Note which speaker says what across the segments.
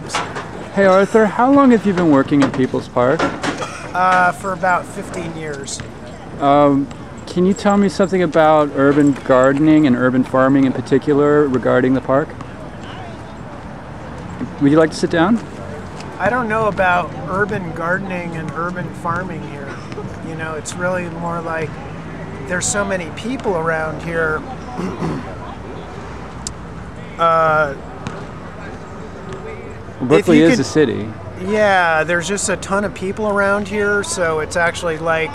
Speaker 1: times.
Speaker 2: Hey Arthur, how long have you been working at People's Park?
Speaker 1: For about 15 years.
Speaker 2: Can you tell me something about urban gardening and urban farming in particular regarding the park? Would you like to sit down?
Speaker 1: I don't know about urban gardening and urban farming here. You know, it's really more like there's so many people around here.
Speaker 2: Berkeley is a city.
Speaker 1: Yeah, there's just a ton of people around here, so it's actually like,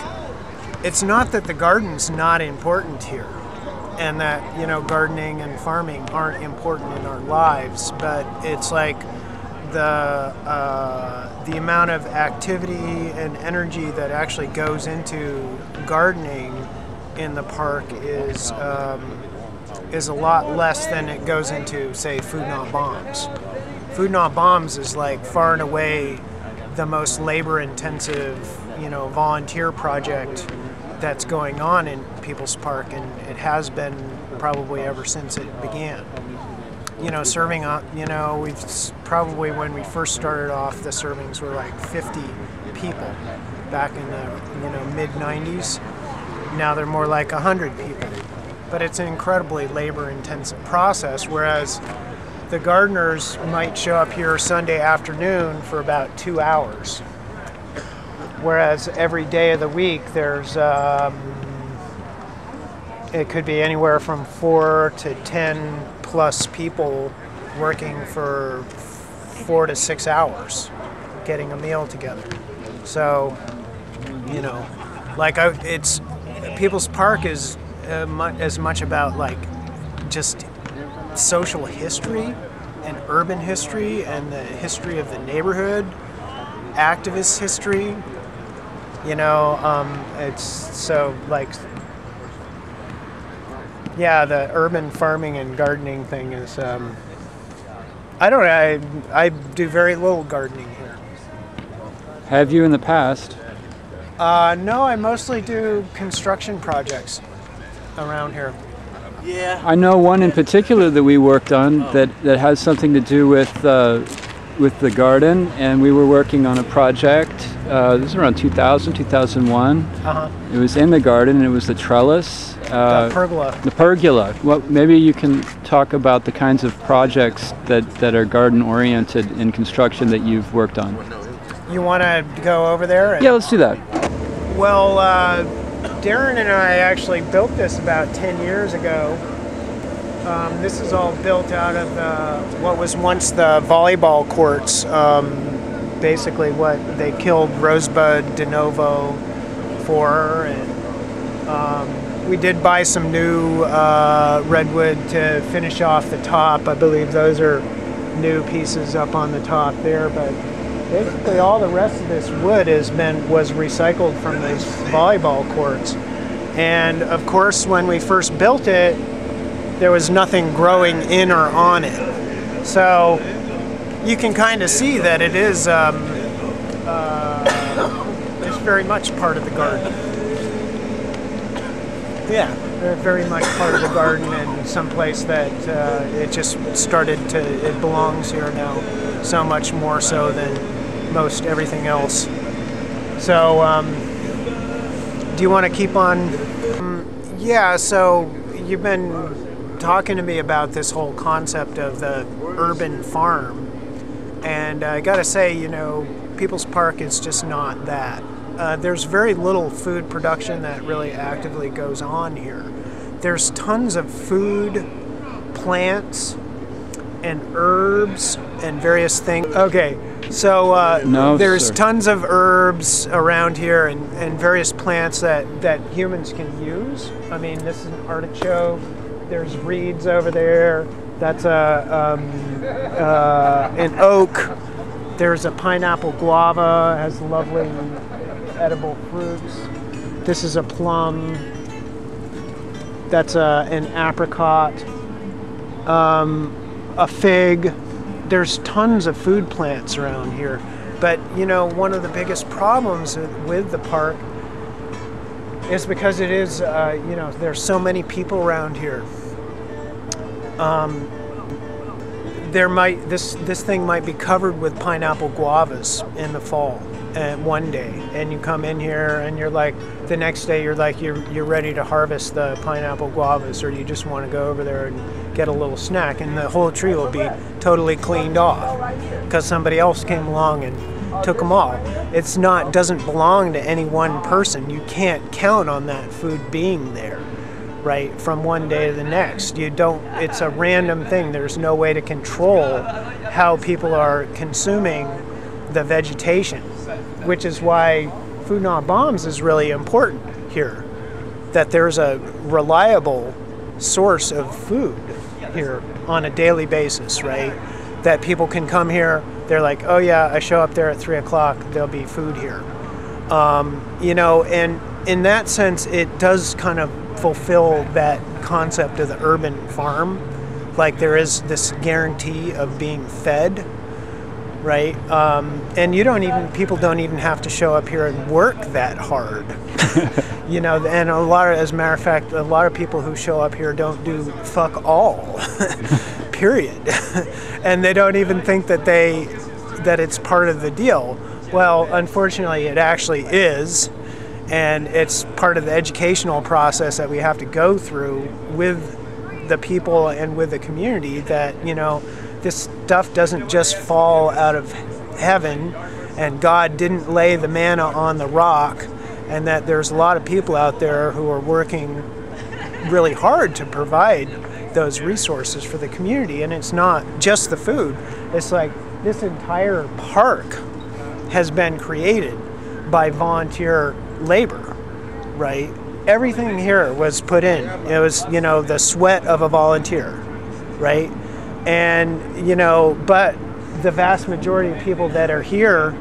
Speaker 1: it's not that the garden's not important here and that, you know, gardening and farming aren't important in our lives, but it's like the amount of activity and energy that actually goes into gardening in the park is a lot less than it goes into, say, Food Not Bombs. Food Not Bombs is like far and away the most labor-intensive, you know, volunteer project that's going on in People's Park, and it has been probably ever since it began. You know, serving, you know, we've probably, when we first started off, the servings were like 50 people back in the, you know, mid-90s. Now they're more like 100 people. But it's an incredibly labor-intensive process, whereas the gardeners might show up here Sunday afternoon for about 2 hours. Whereas every day of the week, there's, it could be anywhere from 4 to 10 plus people working for 4 to 6 hours, getting a meal together. So, you know, like it's, People's Park is as much about like just social history and urban history and the history of the neighborhood, activist history. You know, it's so like, yeah, the urban farming and gardening thing is, I do very little gardening here.
Speaker 2: Have you in the past?
Speaker 1: No, I mostly do construction projects around here.
Speaker 2: Yeah. I know one in particular that we worked on that has something to do with the garden, and we were working on a project. This was around 2000, 2001. It was in the garden, and it was the trellis.
Speaker 1: The pergola.
Speaker 2: The pergola. Well, maybe you can talk about the kinds of projects that are garden-oriented in construction that you've worked on.
Speaker 1: You want to go over there?
Speaker 2: Yeah, let's do that.
Speaker 1: Well, Darren and I actually built this about 10 years ago. This is all built out of what was once the volleyball courts. Basically what they killed Rosebud de novo for. And we did buy some new redwood to finish off the top. I believe those are new pieces up on the top there, but basically all the rest of this wood was recycled from these volleyball courts. And of course, when we first built it, there was nothing growing in or on it. So you can kind of see that it is it's very much part of the garden. Yeah, very much part of the garden, and someplace that it just started to, it belongs here now, so much more so than most everything else. So, do you want to keep on? Yeah, so you've been talking to me about this whole concept of the urban farm, and I gotta say, you know, People's Park is just not that. There's very little food production that really actively goes on here. There's tons of food, plants, and herbs and various things. Okay, so there's tons of herbs around here and various plants that humans can use. I mean, this is an artichoke. There's reeds over there. That's an oak. There's a pineapple guava, has lovely edible fruits. This is a plum. That's an apricot. A fig. There's tons of food plants around here. But, you know, one of the biggest problems with the park is because it is, you know, there's so many people around here. this thing might be covered with pineapple guavas in the fall, and one day, and you come in here and you're like, the next day you're like, you're ready to harvest the pineapple guavas, or you just want to go over there and get a little snack, and the whole tree will be totally cleaned off because somebody else came along and took them all. It's not, doesn't belong to any one person. You can't count on that food being there, right, from one day to the next. You don't, it's a random thing. There's no way to control how people are consuming the vegetation, which is why Food Not Bombs is really important here, that there's a reliable source of food here on a daily basis, right? That people can come here, they're like, oh yeah, I show up there at 3 o'clock, there'll be food here. You know, and in that sense, it does kind of fulfill that concept of the urban farm. Like there is this guarantee of being fed, right? And you don't even, people don't even have to show up here and work that hard. You know, and a lot of, as a matter of fact, a lot of people who show up here don't do fuck all, period. And they don't even think that that it's part of the deal. Well, unfortunately, it actually is. And it's part of the educational process that we have to go through with the people and with the community, that, you know, this stuff doesn't just fall out of heaven, and God didn't lay the manna on the rock, and that there's a lot of people out there who are working really hard to provide those resources for the community. And it's not just the food. It's like this entire park has been created by volunteer labor, right? Everything here was put in. It was, you know, the sweat of a volunteer, right? And, you know, but the vast majority of people that are here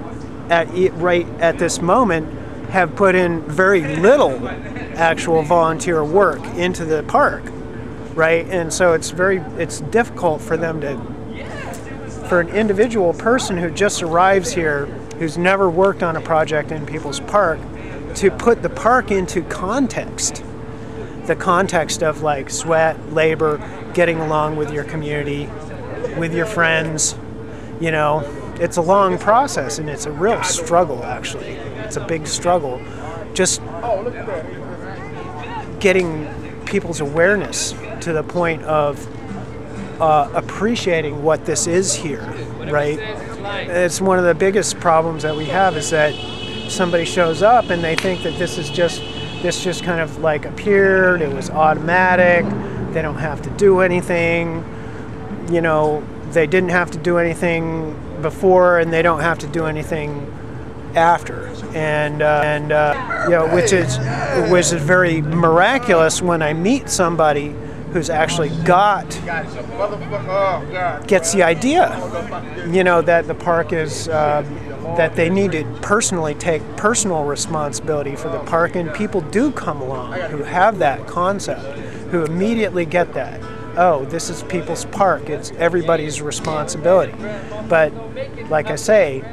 Speaker 1: right at this moment have put in very little actual volunteer work into the park, right? And so it's difficult for them to, for an individual person who just arrives here, who's never worked on a project in people's park, to put the park into context, the context of like sweat, labor, getting along with your community, with your friends. You know, it's a long process, and it's a real struggle, actually. It's a big struggle. Just getting people's awareness to the point of appreciating what this is here, right? It's one of the biggest problems that we have, is that somebody shows up and they think that this just kind of like appeared, it was automatic, they don't have to do anything, you know, they didn't have to do anything before and they don't have to do anything after, and you know, which is very miraculous when I meet somebody who's actually gets the idea, you know, that the park is, that they need to personally take personal responsibility for the park, and people do come along who have that concept, who immediately get that. Oh, this is people's park, it's everybody's responsibility. But like I say,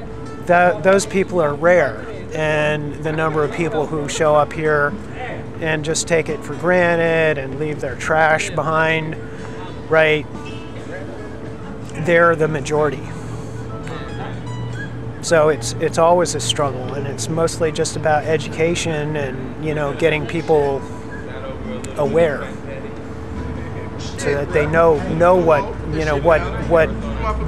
Speaker 1: those people are rare, and the number of people who show up here and just take it for granted and leave their trash behind, right, they're the majority. So it's always a struggle, and it's mostly just about education and, you know, getting people aware so that they know what, you know,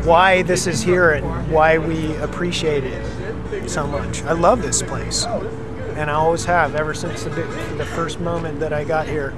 Speaker 1: why this is here and why we appreciate it so much. I love this place, and I always have ever since the first moment that I got here.